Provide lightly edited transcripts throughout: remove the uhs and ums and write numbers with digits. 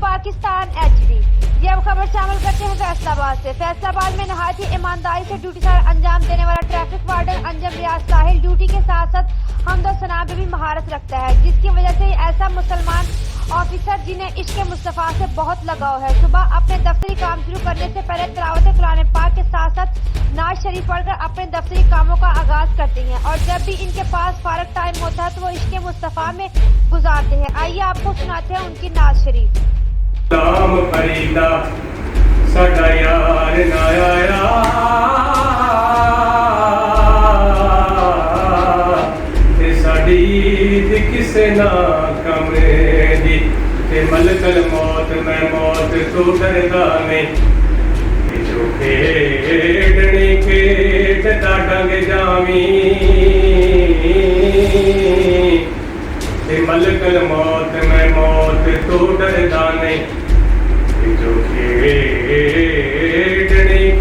Pakistan HD। ये अब खबर शामिल करते हैं फैसलाबाद से। फैसलाबाद में नहायत ही ईमानदारी से ड्यूटी का अंजाम देने वाला ट्रैफिक वार्डन अंजम रियाज साहिल ड्यूटी के साथ साथ हमद और सना में भी महारत रखता है, जिसकी वजह से ऐसा मुसलमान ऑफिसर जिन्हें इश्क मुस्तफ़ा से बहुत लगाव है, सुबह अपने दफ्तरी काम शुरू करने से पहले तिलावत कुरान पाक के साथ साथ नाज शरीफ पढ़कर अपने दफ्तरी कामों का आगाज करते हैं और जब भी इनके पास फारग टाइम होता है तो वो इश्क मुस्तफ़ा में गुजारते हैं। आइए आपको सुनाते हैं उनकी नाज शरीफ। नाम फरीदा साडा यार ना आया ते साडी ईद किसे ना कमरे दी ते मलकल मौत मैं मौत तो डरदा नहीं जो खेडनी खेड दा डंग जावी ते मलकल मौत मैं मौत तो डरदा नहीं जो खेडनी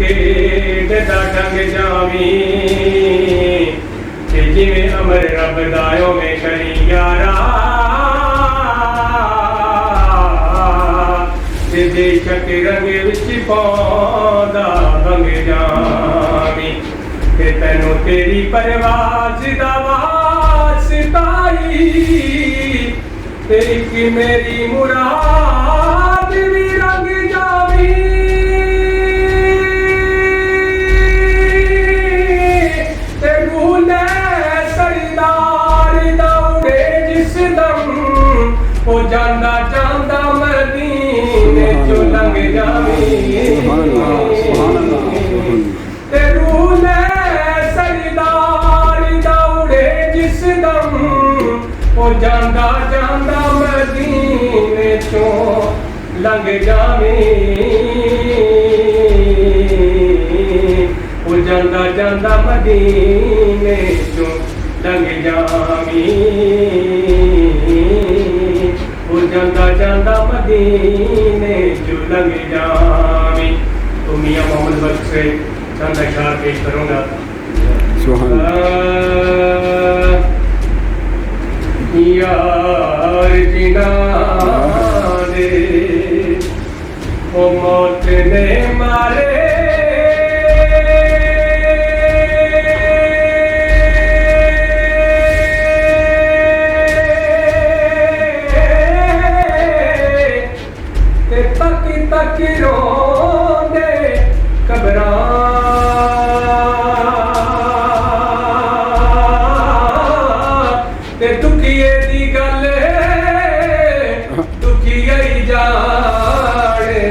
खेड दा डंग जावी ते जिवें अमर रब दायो में करी यारा ते बेशक रंग विच पौंदा रंग जावी ते तैनू तेरी परवाज़ दा वास्ताई ते इक मेरी मुराद भी रंग जावी ते भूले सरदार दौड़े जिस दम वो जांदा जांदा मदीने चो लंघ जावी ते भूले सरदार दौड़े जिस दम वो जांदा जांदा मदीने चो लंघ जावी वो जांदा जांदा मदीने चो लंघ जावी वो जांदा जांदा मदीने चो लंघ जावी। तो मियां मोहम्मद बख्श से चंद अशआर पेश करूंगा। यार जिना दे ओ मौत ने मारे ते तक तक रोंदे कबरां ते दुखिए दी गल दुखिए ही जाने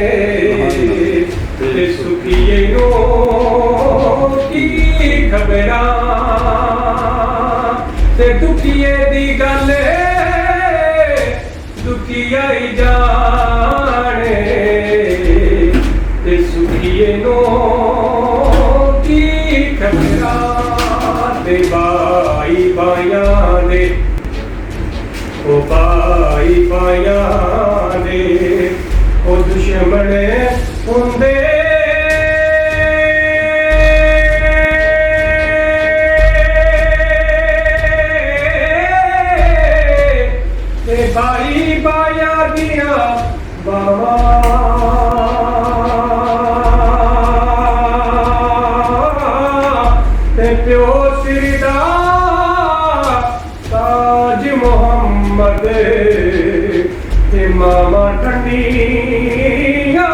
ते सुखिए नो की खबरां ते दुखिए दी गल दुखिए ही जाने ते सुखिए नो की खबरां ते बाई बायां दे ओ बाई बायां दे ओ दुश्मन हुंदे ते बाई बायां दियां बावां ते प्यो सिरदा ताज मोहम्मद ते मामा ठंडियां